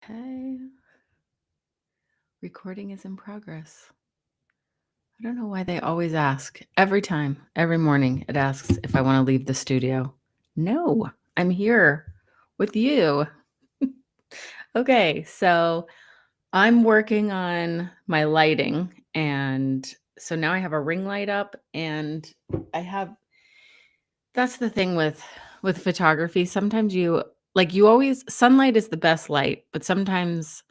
Okay. Recording is in progress. I don't know why they always ask. Every time, every morning, it asks if I want to leave the studio. No, I'm here with you. Okay, so I'm working on my lighting. And so now I have a ring light up, and I have that's the thing with photography. Sometimes you always sunlight is the best light, but sometimes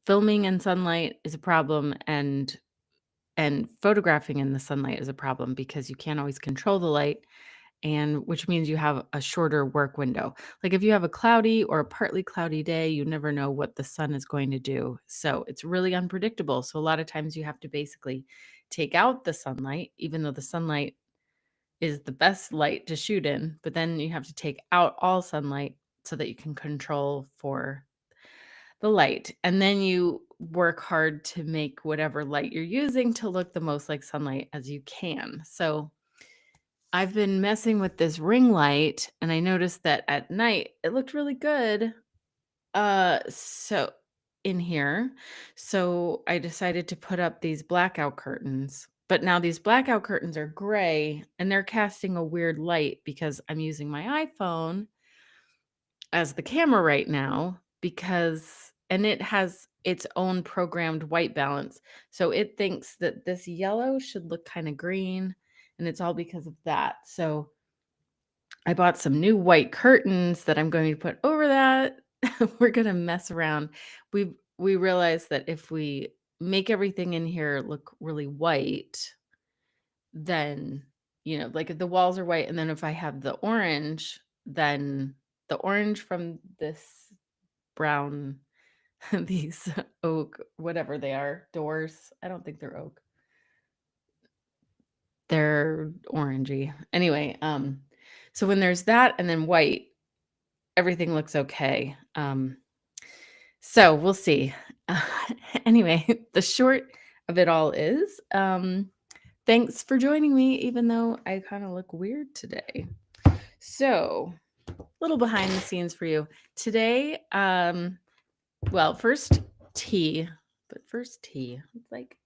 filming in sunlight is a problem, and photographing in the sunlight is a problem because you can't always control the light, and which means you have a shorter work window. Like if you have a cloudy or a partly cloudy day, you never know what the sun is going to do. So it's really unpredictable. So a lot of times you have to basically take out the sunlight, even though the sunlight is the best light to shoot in, but then you have to take out all sunlight so that you can control for the light. And then you work hard to make whatever light you're using to look the most like sunlight as you can. So I've been messing with this ring light, and I noticed that at night it looked really good. So in here, so I decided to put up these blackout curtains. But now these blackout curtains are gray, and they're casting a weird light because I'm using my iPhone as the camera right now, and it has its own programmed white balance. So it thinks that this yellow should look kind of green, and it's all because of that. So I bought some new white curtains that I'm going to put over that. We're going to mess around. We realized that if we make everything in here look really white, then like if the walls are white, and then if I have the orange, then the orange from this brown these oak, whatever they are, doors. I don't think they're oak. They're orangey. Anyway, so when there's that and then white, everything looks okay. So we'll see. Anyway, the short of it all is, thanks for joining me, even though I kind of look weird today. So, little behind the scenes for you today. Well, first tea. It's like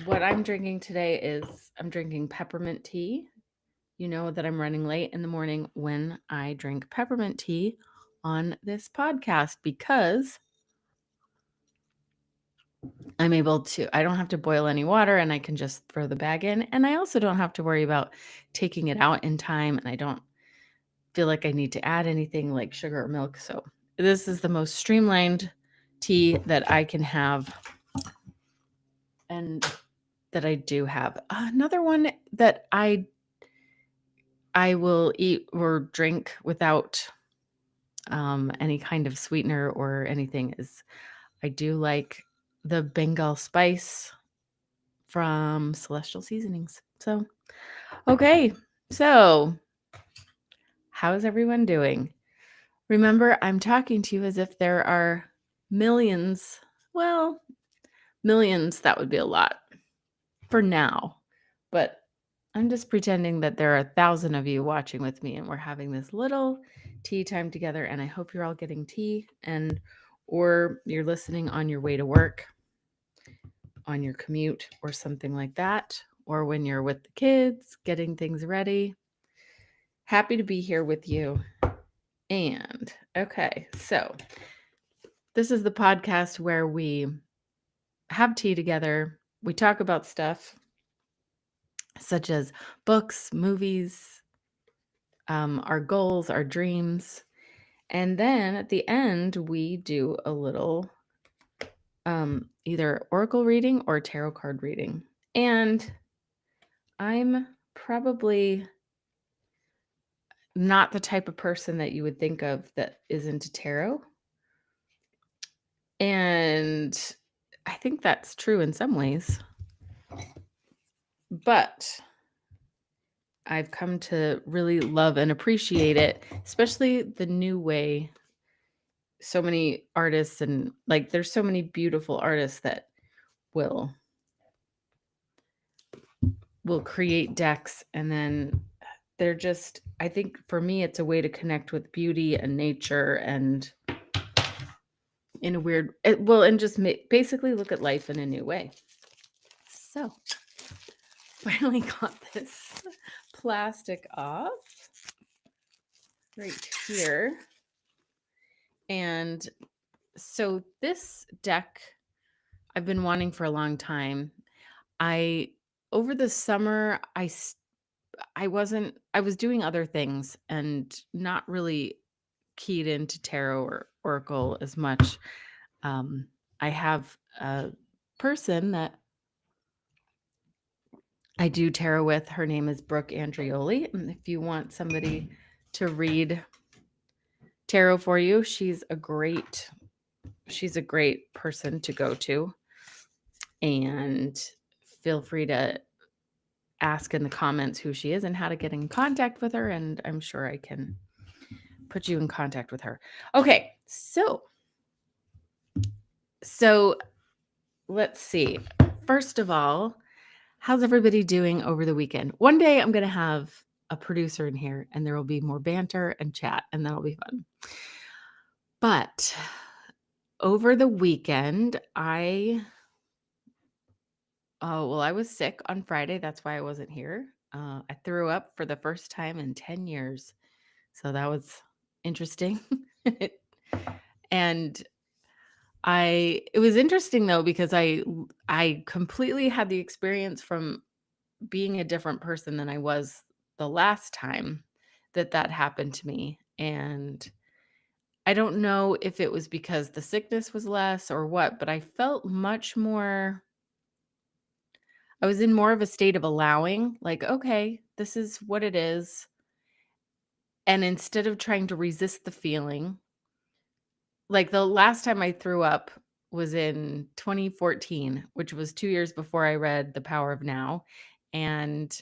what I'm drinking today is I'm drinking peppermint tea. You know that I'm running late in the morning when I drink peppermint tea on this podcast because I don't have to boil any water, and I can just throw the bag in. And I also don't have to worry about taking it out in time. And I don't feel like I need to add anything like sugar or milk. So this is the most streamlined tea that I can have, and that I do have. Another one that I will eat or drink without any kind of sweetener or anything is I do like the Bengal spice from Celestial Seasonings. So, okay. So, how's everyone doing? Remember, I'm talking to you as if there are millions. Well, millions, that would be a lot for now. But I'm just pretending that there are 1,000 of you watching with me, and we're having this little tea time together. And I hope you're all getting tea, or you're listening on your way to work, on your commute, or something like that, or when you're with the kids getting things ready. Happy to be here with you. And okay, so this is the podcast where we have tea together. We talk about stuff such as books, movies, our goals, our dreams. And then at the end, we do a little either oracle reading or tarot card reading. And I'm probably not the type of person that you would think of that is into tarot. And I think that's true in some ways. But I've come to really love and appreciate it, especially the new way. So many artists, and like there's so many beautiful artists that will create decks, and then they're just, I think for me it's a way to connect with beauty and nature and in a weird, well, and just basically look at life in a new way. So, finally got this plastic off right here. And so this deck I've been wanting for a long time. Over the summer, I was doing other things and not really keyed into tarot or oracle as much. I have a person that I do tarot with. Her name is Brooke Andrioli. And if you want somebody to read tarot for you, she's a great person to go to. And feel free to ask in the comments who she is and how to get in contact with her. And I'm sure I can put you in contact with her. Okay, so let's see. First of all, how's everybody doing over the weekend? One day I'm going to have a producer in here and there will be more banter and chat, and that'll be fun. But over the weekend, I was sick on Friday. That's why I wasn't here. I threw up for the first time in 10 years. So that was interesting. And it was interesting though, because I completely had the experience from being a different person than I was the last time that happened to me. And I don't know if it was because the sickness was less or what, but I felt much more, I was in more of a state of allowing, like, okay, this is what it is. And instead of trying to resist the feeling, like the last time I threw up was in 2014, which was 2 years before I read The Power of Now. And,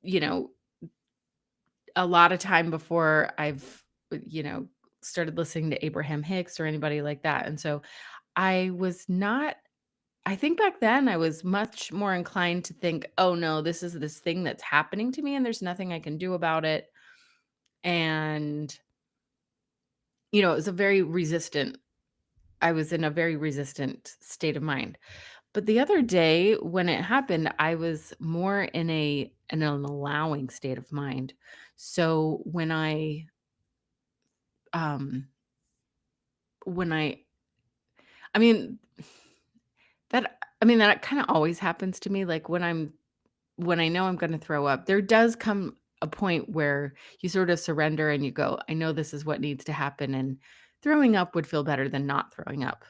you know, a lot of time before I've, started listening to Abraham Hicks or anybody like that. And so I think back then I was much more inclined to think, oh no, this is this thing that's happening to me and there's nothing I can do about it. And, it was I was in a very resistant state of mind. But the other day when it happened, I was more in an allowing state of mind. So um when I mean that kind of always happens to me, like when I know I'm going to throw up, there does come a point where you sort of surrender and you go, I know this is what needs to happen, and throwing up would feel better than not throwing up.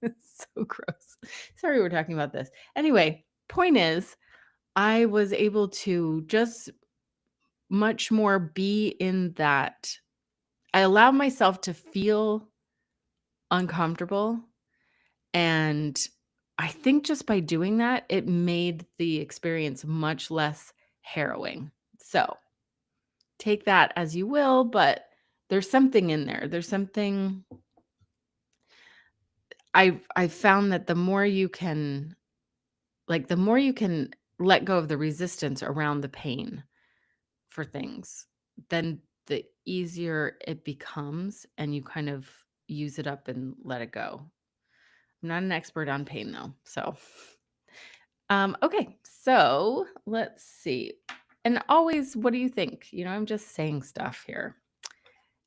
It's so gross. Sorry we're talking about this. Anyway, point is, I was able to just much more be in that. I allowed myself to feel uncomfortable. And I think just by doing that, it made the experience much less harrowing. So take that as you will, but there's something in there. There's something I've found that the more you can let go of the resistance around the pain for things, then the easier it becomes and you kind of use it up and let it go. I'm not an expert on pain though. So, okay. So let's see. And always, what do you think? I'm just saying stuff here.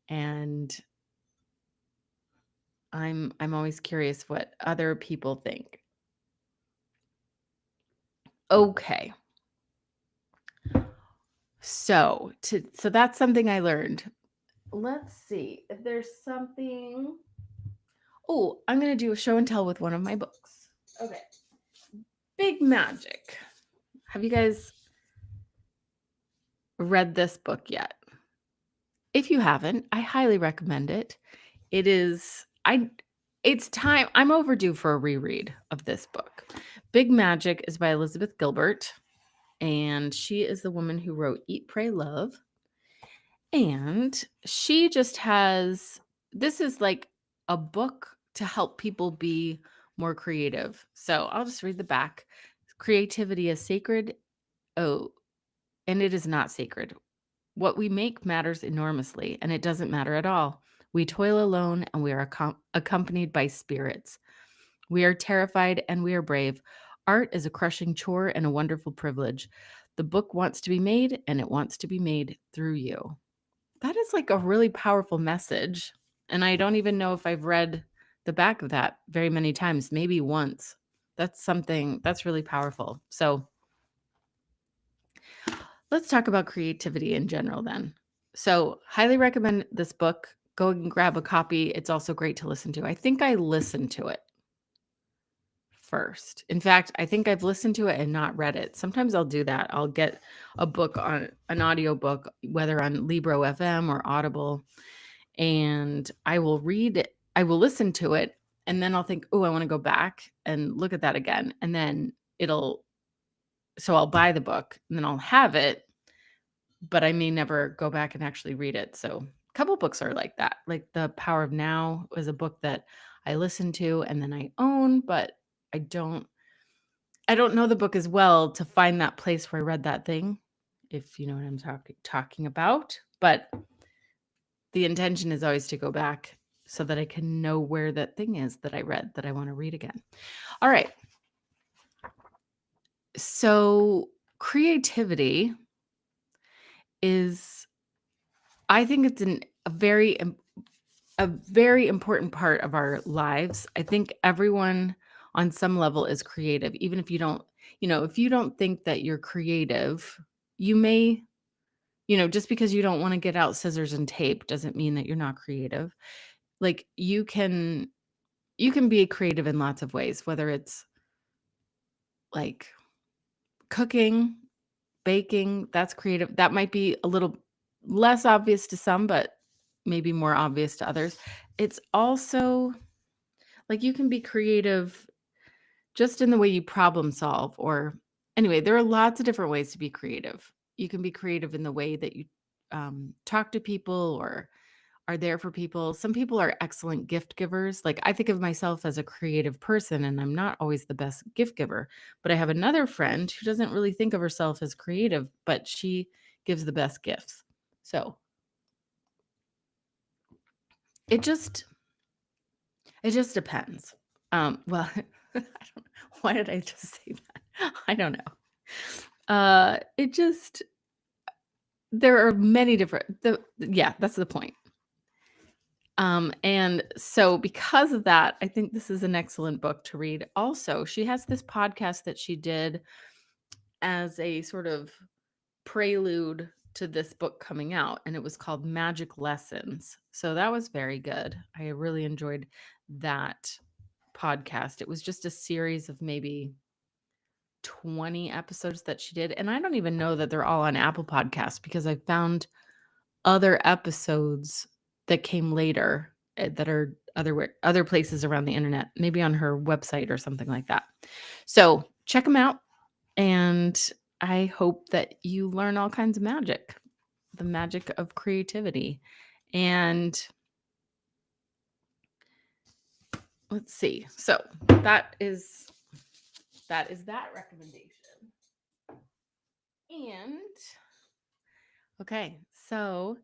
And I'm always curious what other people think. Okay. So that's something I learned. Let's see if there's something. Oh, I'm going to do a show and tell with one of my books. Okay. Big Magic. Have you guys read this book yet? If you haven't, I highly recommend it. It's time. I'm overdue for a reread of this book. Big Magic is by Elizabeth Gilbert, and she is the woman who wrote Eat, Pray, Love. And she just this is like a book to help people be more creative. So I'll just read the back. Creativity is sacred. Oh, and it is not sacred. What we make matters enormously, and it doesn't matter at all. We toil alone, and we are accompanied by spirits. We are terrified, and we are brave. Art is a crushing chore and a wonderful privilege. The book wants to be made, and it wants to be made through you. That is like a really powerful message. And I don't even know if I've read the back of that very many times, maybe once. That's something that's really powerful. So let's talk about creativity in general then. So, highly recommend this book. Go and grab a copy. It's also great to listen to. I think I listened to it first. In fact, I think I've listened to it and not read it. Sometimes I'll do that. I'll get a book on an audio book, whether on Libro FM or Audible, and I will read it. I will listen to it, and then I'll think, oh, I want to go back and look at that again. And then so I'll buy the book and then I'll have it, but I may never go back and actually read it. So a couple books are like that. Like The Power of Now is a book that I listened to and then I own, but I don't know the book as well to find that place where I read that thing, if you know what I'm talking about. But the intention is always to go back so that I can know where that thing is that I read that I want to read again. All right. So creativity is, I think it's a very important part of our lives. I think everyone on some level is creative, even if you don't, if you don't think that you're creative, you may, just because you don't want to get out scissors and tape doesn't mean that you're not creative. Like you can be creative in lots of ways, whether it's like cooking, baking, that's creative. That might be a little less obvious to some, but maybe more obvious to others. It's also like you can be creative just in the way you problem solve, or anyway, there are lots of different ways to be creative. You can be creative in the way that you talk to people or are there for people. Some people are excellent gift givers. Like I think of myself as a creative person and I'm not always the best gift giver, but I have another friend who doesn't really think of herself as creative, but she gives the best gifts. So it just depends. Well, I don't, why did I just say that? I don't know. There are many different, that's the point. And so because of that, I think this is an excellent book to read. Also, she has this podcast that she did as a sort of prelude to this book coming out, and it was called Magic Lessons. So that was very good. I really enjoyed that podcast. It was just a series of maybe 20 episodes that she did. And I don't even know that they're all on Apple Podcasts because I found other episodes that came later that are other places around the internet, maybe on her website or something like that. So check them out. And I hope that you learn all kinds of magic, the magic of creativity. And let's see. So that is that recommendation. And okay, so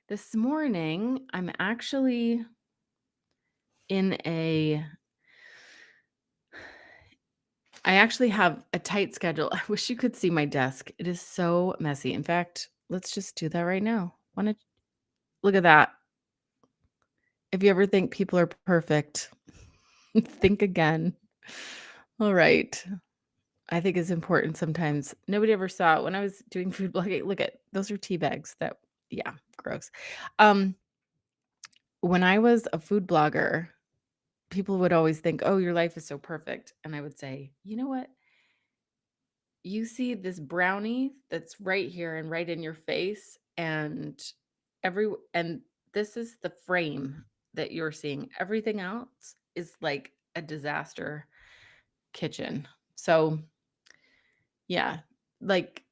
this morning I'm actually I actually have a tight schedule. I wish you could see my desk. It is so messy. In fact, let's just do that right now. Look at that. If you ever think people are perfect, think again. All right. I think it's important sometimes. Nobody ever saw it when I was doing food blogging. Look at those are tea bags gross. When I was a food blogger, people would always think, "Oh, your life is so perfect." And I would say, "You know what? You see this brownie that's right here and right in your face and and this is the frame that you're seeing. Everything else is like a disaster kitchen." So, yeah, like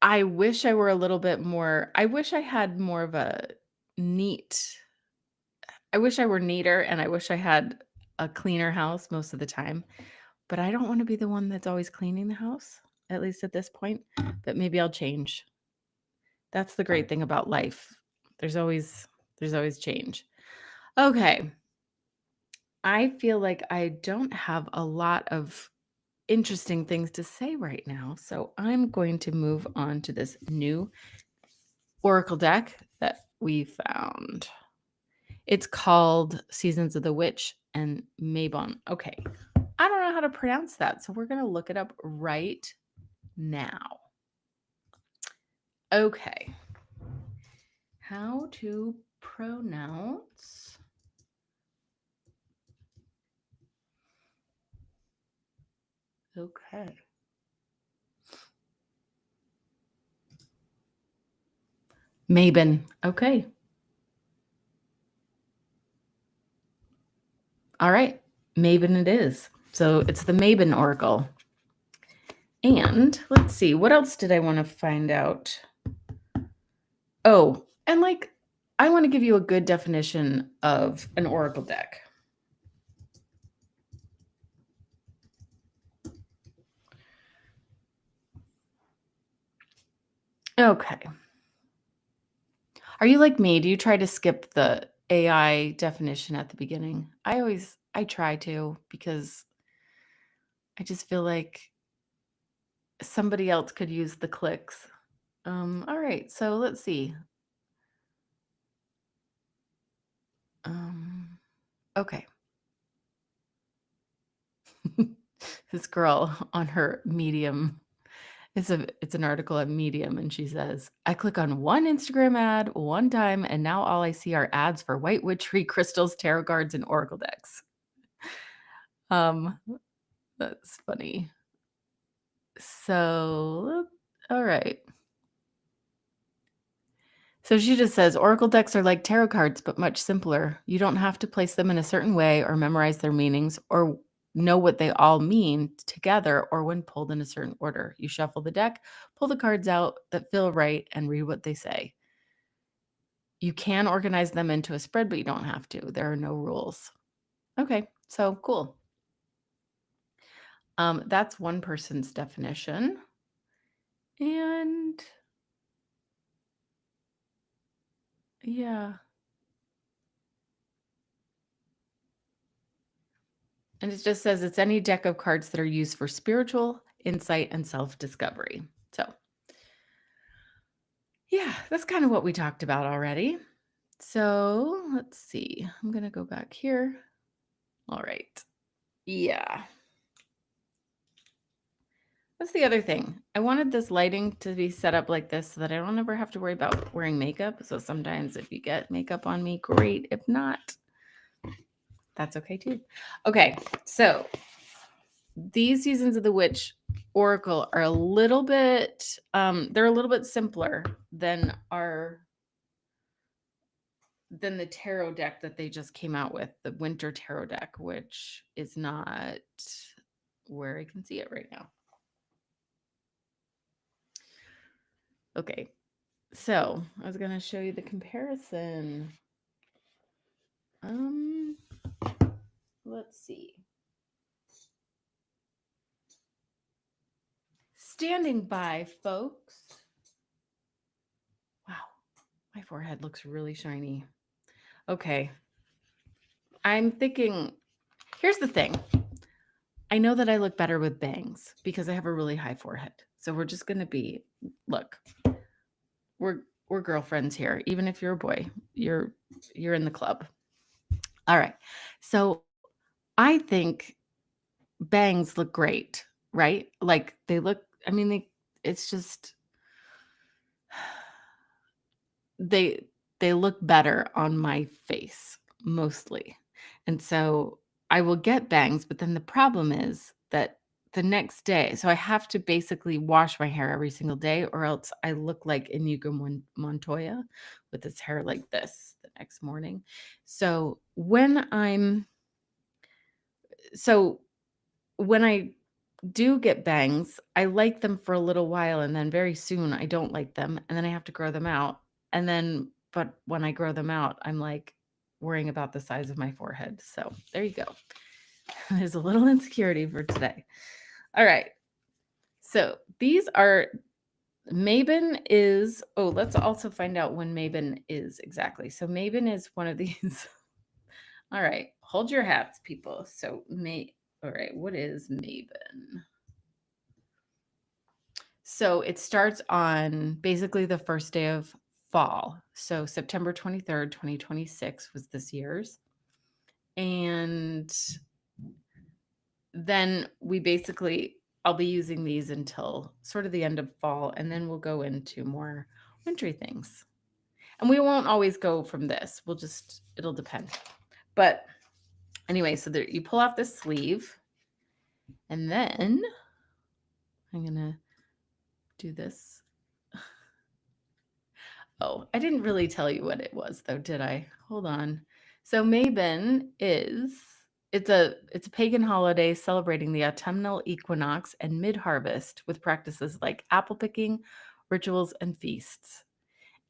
I wish I were a little bit more I wish I had more of a neat I wish I were neater and I wish I had a cleaner house most of the time, but I don't want to be the one that's always cleaning the house, at least at this point, but maybe I'll change. That's the great thing about life. There's always There's always change. Okay. I feel like I don't have a lot of interesting things to say right now. So I'm going to move on to this new Oracle deck that we found. It's called Seasons of the Witch and Mabon. Okay. I don't know how to pronounce that. So we're going to look it up right now. Okay. How to pronounce okay. Mabin. Okay. All right. Mabin it is. So it's the Mabin Oracle. And let's see, what else did I want to find out? Oh, and like, I want to give you a good definition of an Oracle deck. Okay. Are you like me? Do you try to skip the AI definition at the beginning? I try to because I just feel like somebody else could use the clicks. All right, so let's see. Okay. This girl on her Medium, it's an article at Medium, and she says, I click on one Instagram ad one time, and now all I see are ads for white witchery, crystals, tarot cards, and oracle decks. That's funny. So, all right. So she just says oracle decks are like tarot cards, but much simpler. You don't have to place them in a certain way or memorize their meanings or know what they all mean together or when pulled in a certain order. You shuffle the deck, pull the cards out that feel right, and read what they say. You can organize them into a spread, but you don't have to. There are no rules. Okay, so cool. That's one person's definition. And yeah. And it just says it's any deck of cards that are used for spiritual insight and self-discovery. So, yeah, that's kind of what we talked about already. So, let's see. I'm going to go back here. All right. Yeah. That's the other thing. I wanted this lighting to be set up like this so that I don't ever have to worry about wearing makeup. So sometimes if you get makeup on me, great. If not, that's okay too. Okay, so these Seasons of the Witch Oracle are a little bit, they're a little bit simpler than the tarot deck that they just came out with, the Winter Tarot deck, which is not where I can see it right now. Okay, so I was going to show you the comparison. Let's see. Standing by, folks. Wow, my forehead looks really shiny. Okay. I'm thinking, here's the thing. I know that I look better with bangs because I have a really high forehead. So we're just going to be, look, we're girlfriends here. Even if you're a boy, you're in the club. All right. So I think bangs look great, right? Like they look, I mean, it's just, they look better on my face mostly. And so I will get bangs, but then the problem is that the next day, so I have to basically wash my hair every single day, or else I look like Inigo Montoya with his hair like this the next morning. So when I do get bangs, I like them for a little while, and then very soon I don't like them, and then I have to grow them out. And then, but when I grow them out, I'm like worrying about the size of my forehead. So there you go. There's a little insecurity for today. All right. So these are Mabin is, let's also find out when Mabin is exactly. So Mabin is one of these. All right, hold your hats, people. So all right, what is Mabin? So it starts on basically the first day of fall. So September 23rd, 2026 was this year's. And then I'll be using these until sort of the end of fall, and then we'll go into more wintry things. And we won't always go from this. It'll depend. But anyway, so there, you pull off the sleeve, and then I'm going to do this. Oh, I didn't really tell you what it was though, did I? Hold on. So Mabin it's a pagan holiday celebrating the autumnal equinox and mid-harvest with practices like apple picking, rituals, and feasts.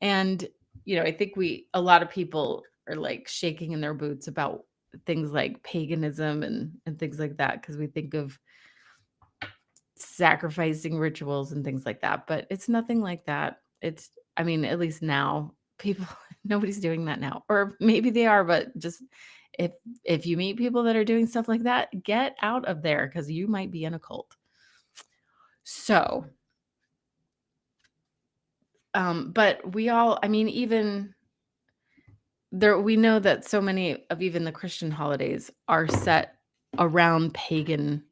And I think a lot of people are like shaking in their boots about things like paganism and things like that because we think of sacrificing rituals and things like that, but it's nothing like that. At least now, people nobody's doing that now. Or maybe they are, but just if you meet people that are doing stuff like that, get out of there because you might be in a cult. So, but we all, even there, we know that so many of even the Christian holidays are set around pagan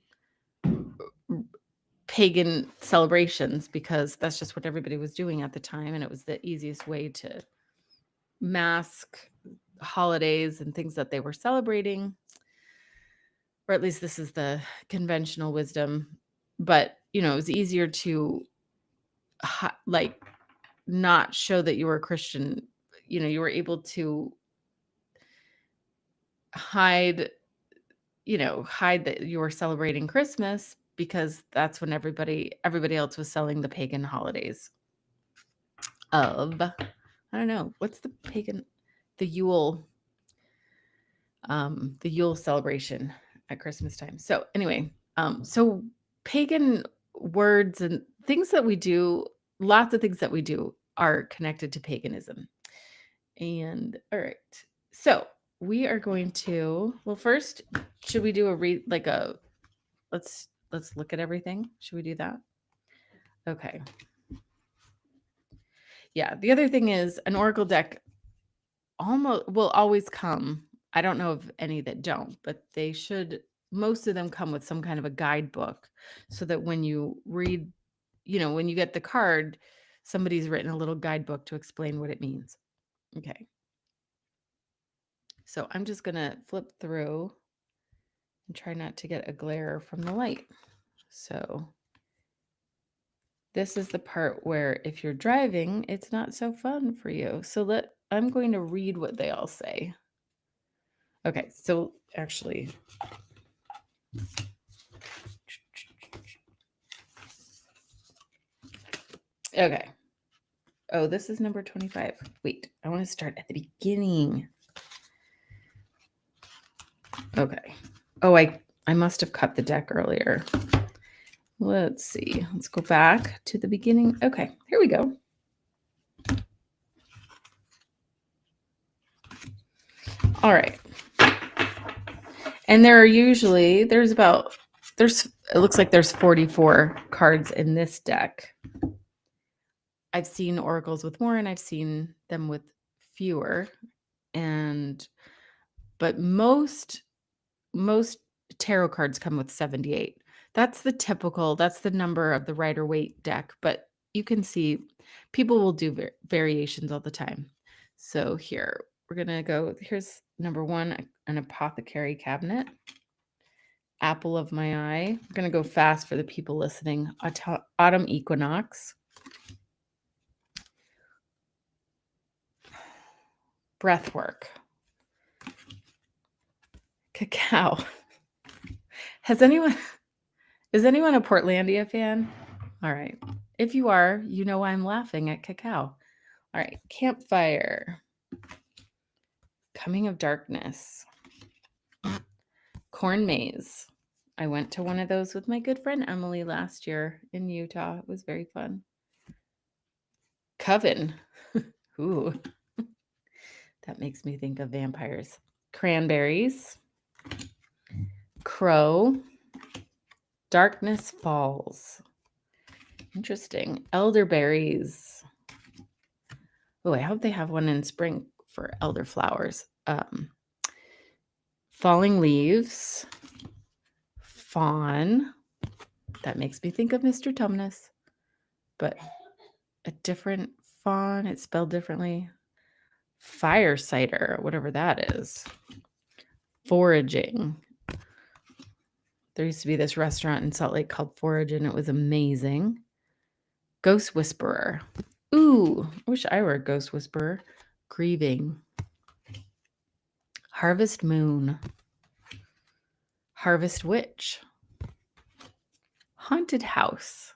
celebrations because that's just what everybody was doing at the time, and it was the easiest way to mask holidays and things that they were celebrating, or at least this is the conventional wisdom. But it was easier to like not show that you were a Christian. You were able to hide that you were celebrating Christmas because that's when everybody else was selling the pagan holidays of, I don't know, what's the pagan, the Yule celebration at Christmas time. So anyway, so pagan words and things that we do, lots of things that we do are connected to paganism. And all right, so we are going to, well, first, should we do let's look at everything. Should we do that? Okay. Yeah. The other thing is an Oracle deck will always come. I don't know of any that don't, but they should. Most of them come with some kind of a guidebook so that when you read, when you get the card, somebody's written a little guidebook to explain what it means. Okay. So I'm just going to flip through and try not to get a glare from the light. So this is the part where if you're driving, it's not so fun for you. So I'm going to read what they all say. Okay, so actually, okay. Oh, this is number 25. Wait, I want to start at the beginning. Okay. Oh, I must have cut the deck earlier. Let's see. Let's go back to the beginning. Okay, here we go. All right. And it looks like there's 44 cards in this deck. I've seen oracles with more and I've seen them with fewer. But most tarot cards come with 78. That's the number of the Rider-Waite deck, but you can see people will do variations all the time. So here, we're going to go, here's number 1, an apothecary cabinet. Apple of my eye. We're going to go fast for the people listening. Autumn equinox. Breath work. Cacao. Is anyone a Portlandia fan? All right. If you are, you know why I'm laughing at cacao. All right. Campfire. Coming of darkness. Corn maze. I went to one of those with my good friend Emily last year in Utah. It was very fun. Coven. Ooh, that makes me think of vampires. Cranberries. Crow. Darkness Falls. Interesting. Elderberries. Oh, I hope they have one in spring for elderflowers. Falling leaves. Fawn. That makes me think of Mr. Tumnus, but a different fawn. It's spelled differently. Fire cider, whatever that is. Foraging. There used to be this restaurant in Salt Lake called Forage, and it was amazing. Ghost Whisperer. Ooh, I wish I were a ghost whisperer. Grieving. Harvest Moon. Harvest Witch. Haunted House.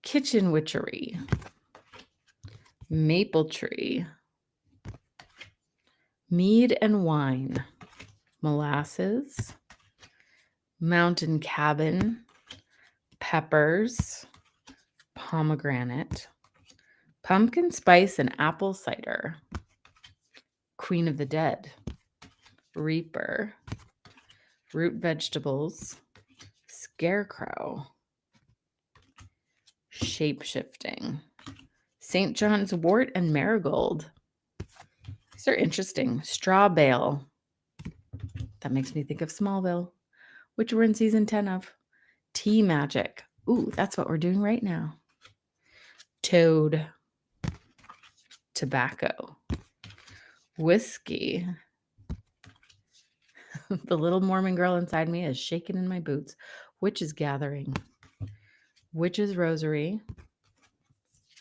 Kitchen Witchery. Maple Tree. Mead and Wine. Molasses. Mountain Cabin. Peppers. Pomegranate. Pumpkin Spice and Apple Cider. Queen of the Dead. Reaper. Root Vegetables. Scarecrow. Shape-shifting. St. John's Wort and Marigold. These are interesting. Straw Bale. That makes me think of Smallville, which we're in season 10 of. Tea Magic. Ooh, that's what we're doing right now. Toad. Tobacco. Whiskey. The little Mormon girl inside me is shaking in my boots. Witch's Gathering. Witch's Rosary.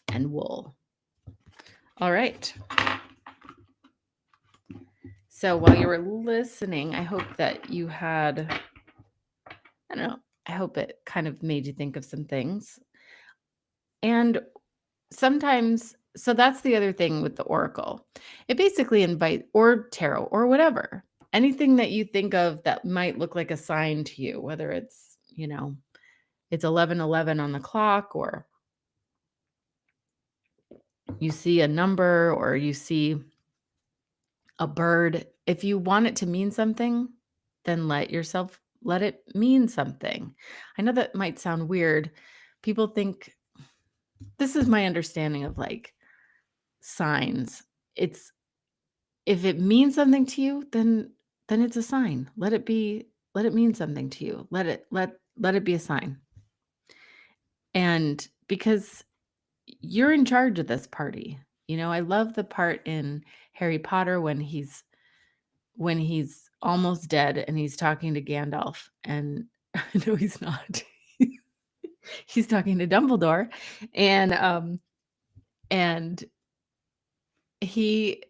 And wool. All right. So while you were listening, I hope that you had, I don't know, I hope it kind of made you think of some things. And sometimes, so that's the other thing with the Oracle. It basically invites, or tarot, or whatever, anything that you think of that might look like a sign to you, whether it's, it's 11:11 on the clock, or you see a number, or you see a bird. If you want it to mean something, then let it mean something. I know that might sound weird. People think, this is my understanding of like signs. It's, if it means something to you, then it's a sign. Let it mean something to you. Let it be a sign. And because you're in charge of this party. I love the part in Harry Potter when he's almost dead and he's talking to Gandalf, and no, he's not. He's talking to Dumbledore, and he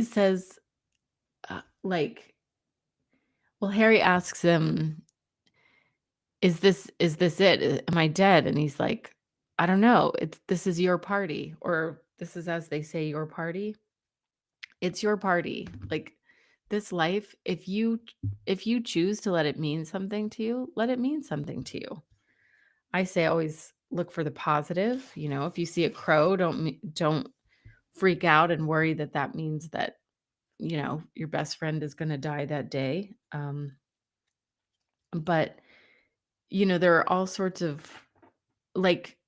says, Harry asks him, is this it? Am I dead? And he's like, I don't know. This is your party, or this is, as they say, your party. It's your party. Like, this life, if you choose to let it mean something to you, let it mean something to you. I say always look for the positive. If you see a crow, don't freak out and worry that means that, your best friend is going to die that day. But, there are all sorts of, like,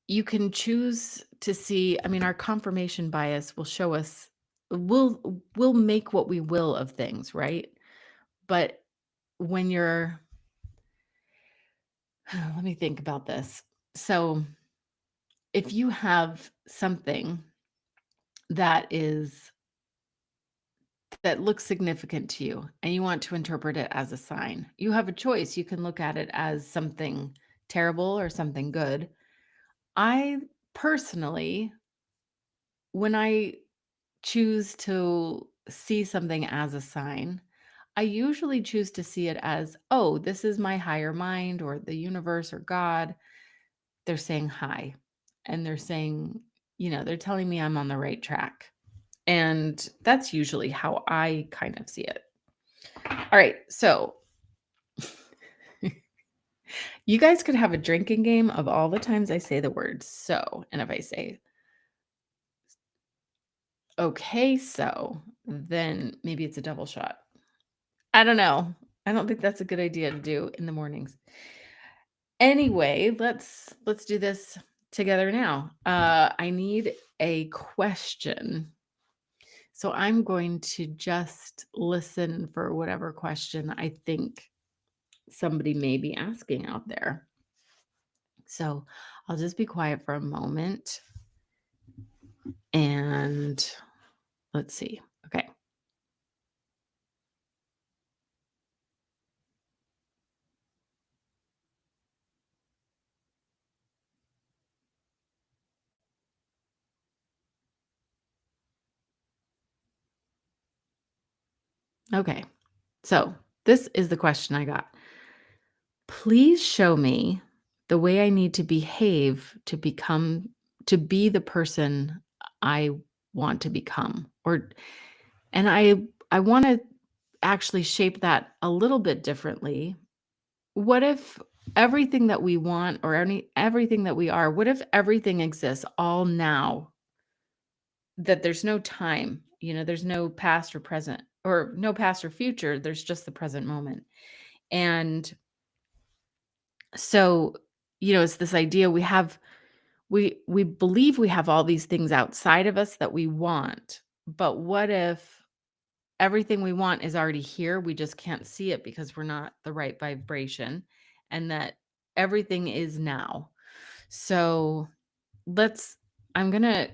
you can choose to see, our confirmation bias will show us, we'll make what we will of things, right? But when you're, let me think about this. So if you have something that looks significant to you and you want to interpret it as a sign, you have a choice. You can look at it as something terrible or something good. I personally, when I choose to see something as a sign, I usually choose to see it as, oh, this is my higher mind or the universe or God. They're saying hi, and they're saying, they're telling me I'm on the right track. And that's usually how I kind of see it. All right. So You guys could have a drinking game of all the times I say the word so. And if I say, okay, so, then maybe it's a double shot. I don't know. I don't think that's a good idea to do in the mornings. Anyway, let's do this together now. I need a question. So I'm going to just listen for whatever question I think somebody may be asking out there. So I'll just be quiet for a moment and let's see. Okay. Okay. So this is the question I got. Please show me the way I need to behave to be the person I want to become. And I want to actually shape that a little bit differently. What if everything that we want or everything that we are, what if everything exists all now? That there's no time, there's no past or present or no past or future, there's just the present moment. And so, it's this idea we believe we have all these things outside of us that we want. But what if everything we want is already here? We just can't see it because we're not the right vibration, and that everything is now. So, let's I'm going to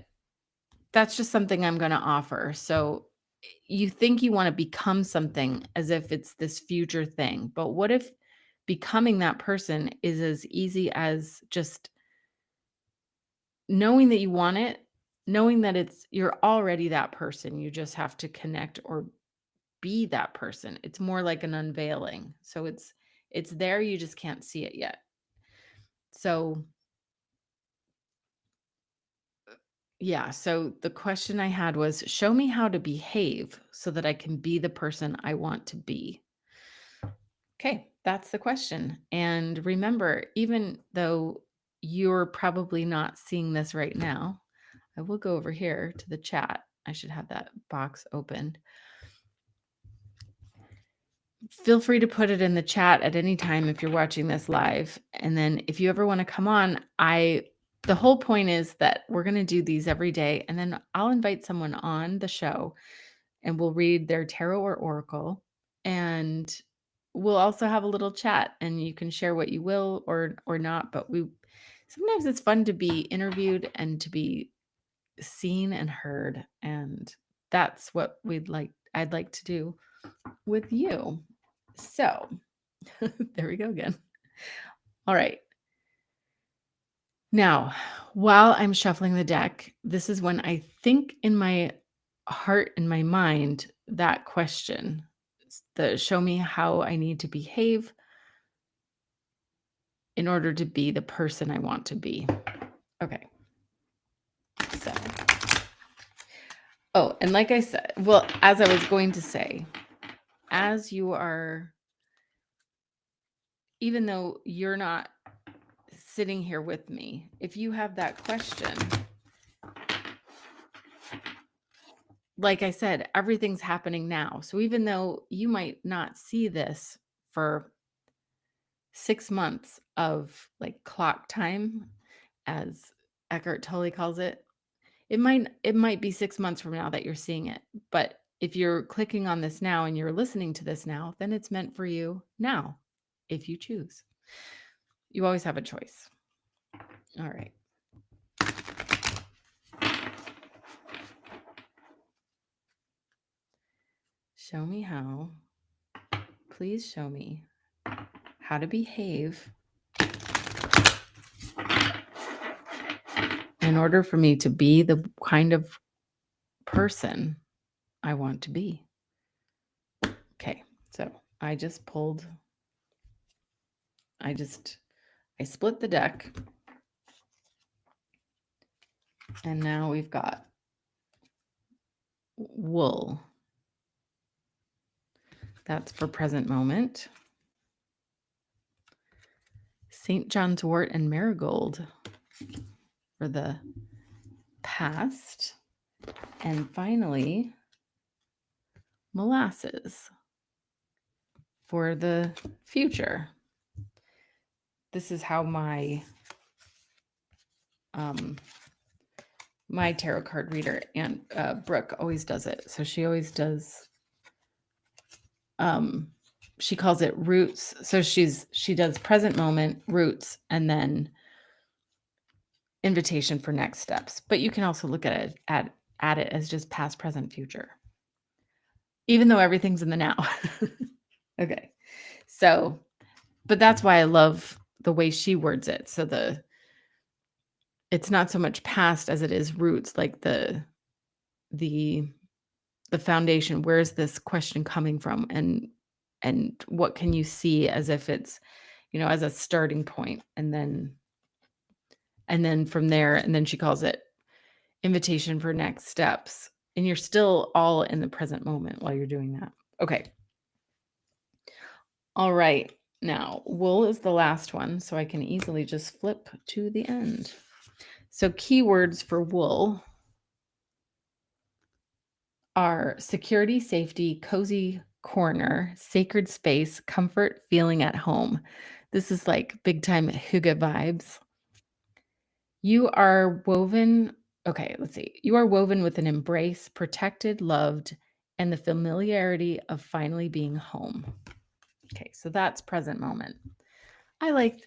that's just something I'm going to offer. So, you think you want to become something as if it's this future thing. But what if becoming that person is as easy as just knowing that you want it, knowing that you're already that person. You just have to connect or be that person. It's more like an unveiling. So it's there, you just can't see it yet. So, yeah, so the question I had was show me how to behave so that I can be the person I want to be. Okay, that's the question. And remember, even though you're probably not seeing this right now, I will go over here to the chat. I should have that box opened. Feel free to put it in the chat at any time if you're watching this live. And then if you ever want to come on, the whole point is that we're going to do these every day. And then I'll invite someone on the show and we'll read their tarot or oracle. And we'll also have a little chat and you can share what you will or not. But sometimes it's fun to be interviewed and to be seen and heard. And that's what I'd like to do with you. So there we go again. All right. Now, while I'm shuffling the deck, this is when I think in my heart and my mind that question, the show me how I need to behave in order to be the person I want to be. Okay. So, and like I said, well, as I was going to say, as you are, even though you're not sitting here with me, if you have that question, like I said, everything's happening now. So even though you might not see this for 6 months of like clock time, as Eckhart Tolle calls it, it might be 6 months from now that you're seeing it. But if you're clicking on this now and you're listening to this now, then it's meant for you now, if you choose. You always have a choice. All right. Show me how. Please show me how to behave in order for me to be the kind of person I want to be. Okay, so I split the deck. And now we've got wool. That's for present moment. St. John's wort and marigold for the past. And finally, molasses for the future. This is how my my tarot card reader, and Brooke, always does it. So she always does. She calls it roots. So she does present moment, roots, and then invitation for next steps. But you can also look at it as just past, present, future, even though everything's in the now. Okay, so, but that's why I love the way she words it. So it's not so much past as it is roots, like the foundation. Where is this question coming from, and what can you see as if it's, as a starting point, and then from there, and then she calls it invitation for next steps, and you're still all in the present moment while you're doing that. Okay. All right. Now, wool is the last one, so I can easily just flip to the end. So keywords for wool are security, safety, cozy corner, sacred space, comfort, feeling at home. This is like big time hygge vibes. You are woven, okay, let's see. You are woven with an embrace, protected, loved, and the familiarity of finally being home. Okay, so that's present moment. I like,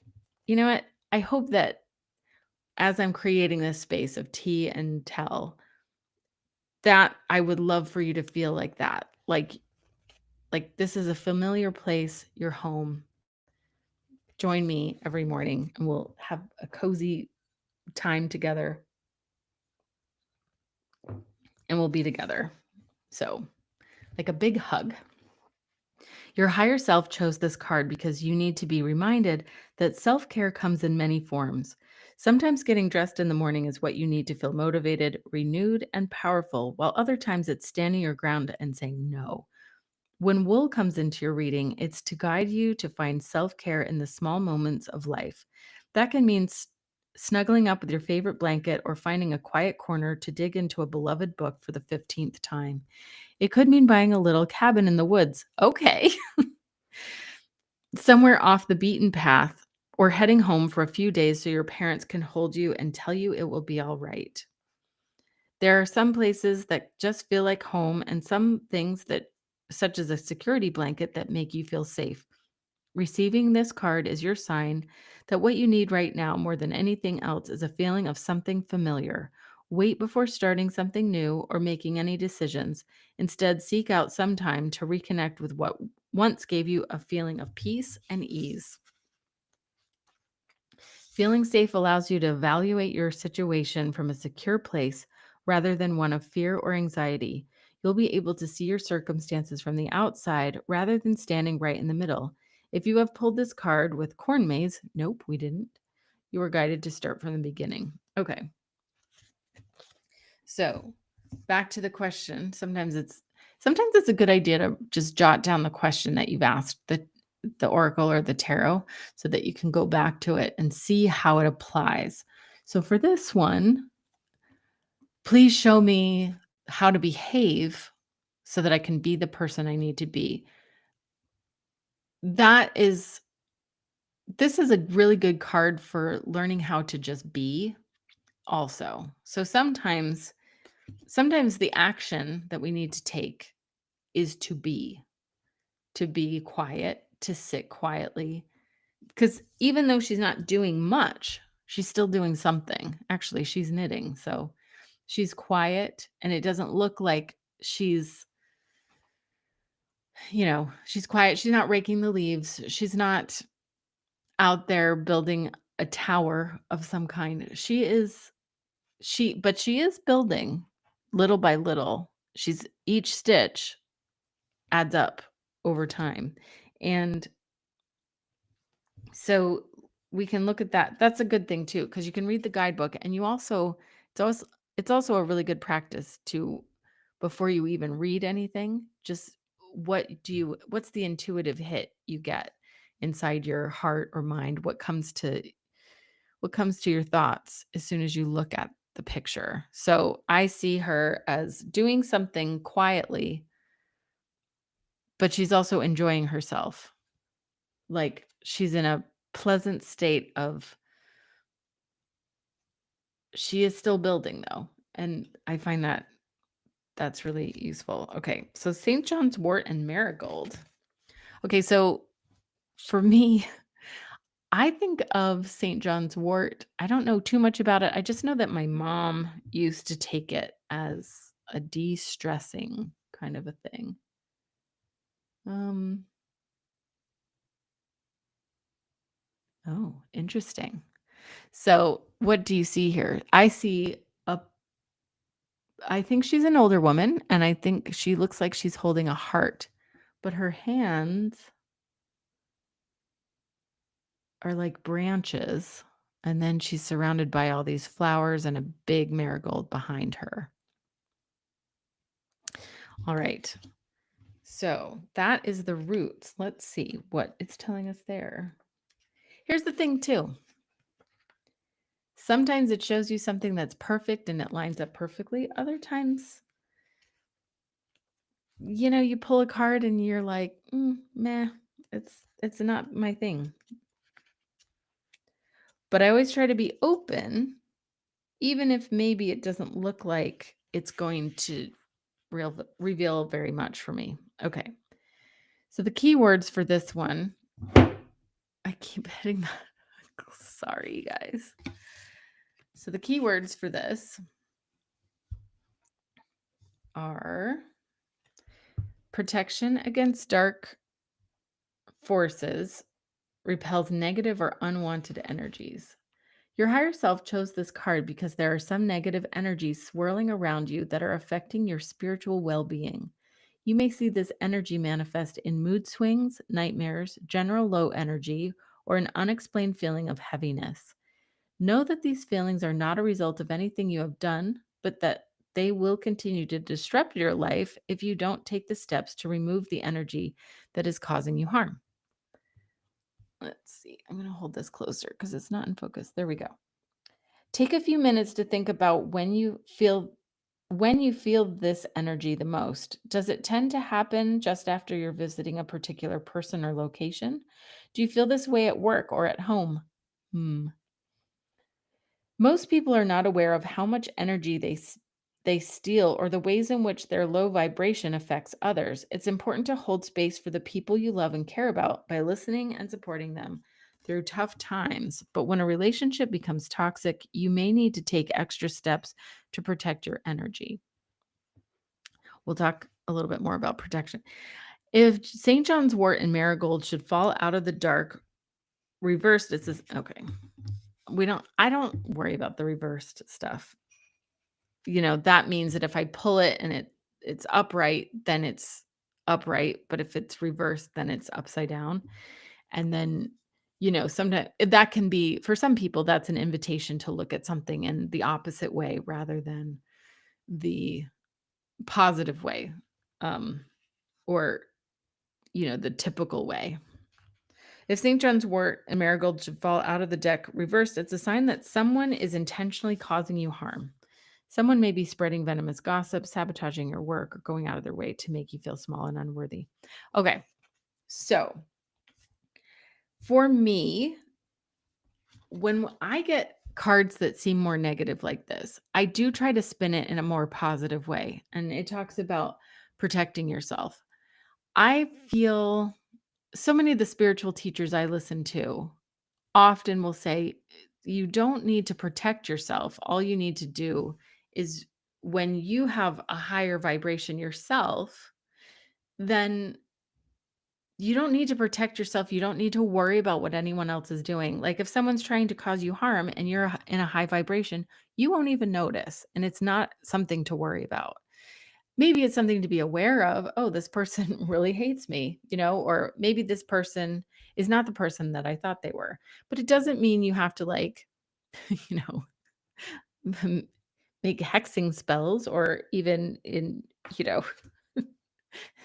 you know what? I hope that as I'm creating this space of tea and tell, that I would love for you to feel like that. Like this is a familiar place, your home. Join me every morning and we'll have a cozy time together. And we'll be together. So, like a big hug. Your higher self chose this card because you need to be reminded that self-care comes in many forms. Sometimes getting dressed in the morning is what you need to feel motivated, renewed, and powerful, while other times it's standing your ground and saying no. When wool comes into your reading, it's to guide you to find self-care in the small moments of life. That can mean snuggling up with your favorite blanket or finding a quiet corner to dig into a beloved book for the 15th time. It could mean buying a little cabin in the woods. Okay. Somewhere off the beaten path, or heading home for a few days so your parents can hold you and tell you it will be all right. There are some places that just feel like home, and some things that, such as a security blanket, that make you feel safe. Receiving this card is your sign that what you need right now more than anything else is a feeling of something familiar. Wait before starting something new or making any decisions. Instead, seek out some time to reconnect with what once gave you a feeling of peace and ease. Feeling safe allows you to evaluate your situation from a secure place rather than one of fear or anxiety. You'll be able to see your circumstances from the outside rather than standing right in the middle. If you have pulled this card with corn maze, nope, we didn't. You are guided to start from the beginning. Okay. So back to the question. Sometimes it's a good idea to just jot down the question that you've asked the oracle or the tarot so that you can go back to it and see how it applies. So for this one, please show me how to behave so that I can be the person I need to be. This is a really good card for learning how to just be also. So sometimes the action that we need to take is to be quiet, to sit quietly. Because even though she's not doing much, she's still doing something. Actually, she's knitting. So she's quiet, and it doesn't look like she's quiet. She's not raking the leaves. She's not out there building a tower of some kind. But she is building little by little. Each stitch adds up over time. And so we can look at that. That's a good thing too, because you can read the guidebook, and it's also a really good practice to, before you even read anything, just what's the intuitive hit you get? inside your heart or mind, what comes to your thoughts as soon as you look at the picture. So I see her as doing something quietly, but she's also enjoying herself. Like she's in a pleasant state of, she is still building though. And I find that that's really useful. Okay. So St. John's wort and marigold. Okay. So for me, I think of St. John's wort. I don't know too much about it. I just know that my mom used to take it as a de-stressing kind of a thing. Um, oh, interesting. So, what do you see here? I think she's an older woman, and I think she looks like she's holding a heart, but her hands are like branches, and then she's surrounded by all these flowers and a big marigold behind her. All right. So that is the roots. Let's see what it's telling us there. Here's the thing, too. Sometimes it shows you something that's perfect and it lines up perfectly. Other times, you pull a card and you're like, meh, it's not my thing. But I always try to be open, even if maybe it doesn't look like it's going to reveal very much for me. Okay. So the keywords for this one, I keep hitting that. Sorry, guys. So the keywords for this are protection against dark forces, repels negative or unwanted energies. Your higher self chose this card because there are some negative energies swirling around you that are affecting your spiritual well-being. You may see this energy manifest in mood swings, nightmares, general low energy, or an unexplained feeling of heaviness. Know that these feelings are not a result of anything you have done, but that they will continue to disrupt your life if you don't take the steps to remove the energy that is causing you harm. Let's see. I'm going to hold this closer because it's not in focus. There we go. Take a few minutes to think about when you feel this energy the most. Does it tend to happen just after you're visiting a particular person or location? Do you feel this way at work or at home? Most people are not aware of how much energy they steal or the ways in which their low vibration affects others. It's important to hold space for the people you love and care about by listening and supporting them through tough times. But when a relationship becomes toxic, you may need to take extra steps to protect your energy. We'll talk a little bit more about protection. If St. John's wort and marigold should fall out of the dark, reversed, it's this, okay. I don't worry about the reversed stuff. That means that if I pull it and it's upright, then it's upright, but if it's reversed, then it's upside down. And then, sometimes that can be, for some people, that's an invitation to look at something in the opposite way rather than the positive way, or, the typical way. If St. John's wort and marigold should fall out of the deck reversed, it's a sign that someone is intentionally causing you harm. Someone may be spreading venomous gossip, sabotaging your work, or going out of their way to make you feel small and unworthy. Okay, so for me, when I get cards that seem more negative like this, I do try to spin it in a more positive way. And it talks about protecting yourself. I feel so many of the spiritual teachers I listen to often will say, you don't need to protect yourself. All you need to do is, when you have a higher vibration yourself, then you don't need to protect yourself. You don't need to worry about what anyone else is doing. Like if someone's trying to cause you harm and you're in a high vibration, you won't even notice. And it's not something to worry about. Maybe it's something to be aware of. Oh, this person really hates me, or maybe this person is not the person that I thought they were. But it doesn't mean you have to you make hexing spells or even in,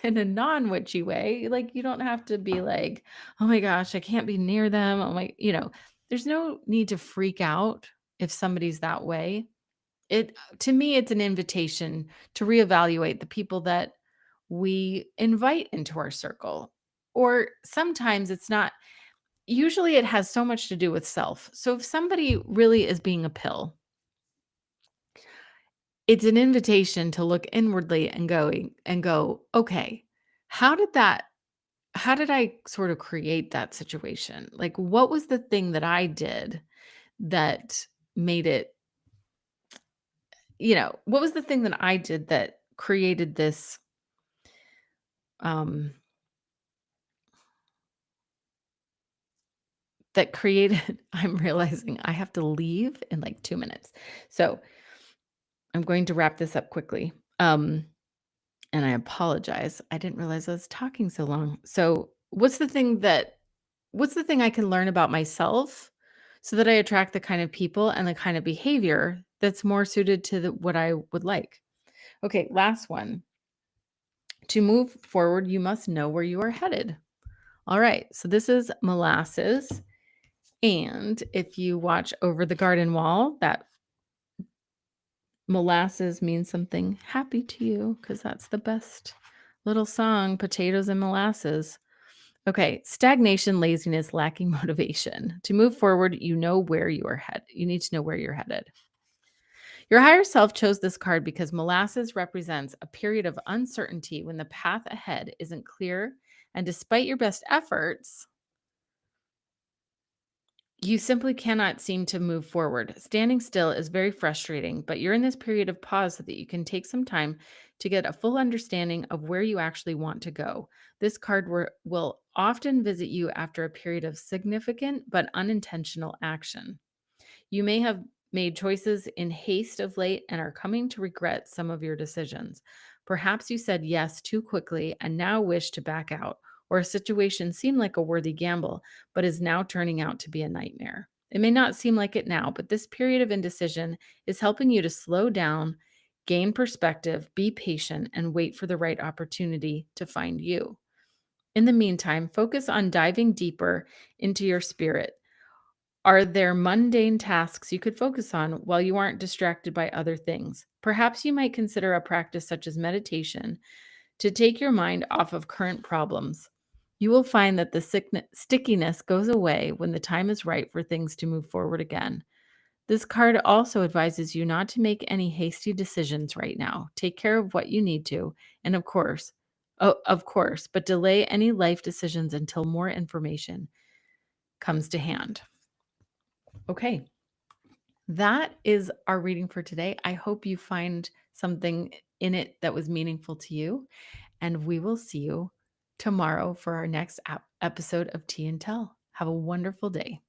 in a non-witchy way. Like, you don't have to be like, oh my gosh, I can't be near them. Oh my, there's no need to freak out if somebody's that way. To me, it's an invitation to reevaluate the people that we invite into our circle. Or sometimes it's not, usually it has so much to do with self. So if somebody really is being a pill, it's an invitation to look inwardly and go, okay, how did I sort of create that situation? Like, what was the thing that I did that made it, what was the thing that I did that created this, um, I'm realizing I have to leave in like 2 minutes. So I'm going to wrap this up quickly. And I apologize. I didn't realize I was talking so long. So what's the thing I can learn about myself so that I attract the kind of people and the kind of behavior that's more suited to what I would like? Okay, last one. To move forward, you must know where you are headed. All right, so this is molasses. And if you watch Over the Garden Wall, that molasses means something happy to you because that's the best little song, potatoes and molasses. Okay, stagnation, laziness, lacking motivation. To move forward, you know where you are headed. You need to know where you're headed. Your higher self chose this card because molasses represents a period of uncertainty when the path ahead isn't clear. And despite your best efforts, you simply cannot seem to move forward. Standing still is very frustrating, but you're in this period of pause so that you can take some time to get a full understanding of where you actually want to go. This card will often visit you after a period of significant but unintentional action. You may have made choices in haste of late and are coming to regret some of your decisions. Perhaps you said yes too quickly and now wish to back out, or a situation seemed like a worthy gamble, but is now turning out to be a nightmare. It may not seem like it now, but this period of indecision is helping you to slow down, gain perspective, be patient, and wait for the right opportunity to find you. In the meantime, focus on diving deeper into your spirit. Are there mundane tasks you could focus on while you aren't distracted by other things? Perhaps you might consider a practice such as meditation to take your mind off of current problems. You will find that the stickiness goes away when the time is right for things to move forward again. This card also advises you not to make any hasty decisions right now. Take care of what you need to, and of course, but delay any life decisions until more information comes to hand. Okay. That is our reading for today. I hope you find something in it that was meaningful to you, and we will see you tomorrow for our next episode of Tea and Tell. Have a wonderful day.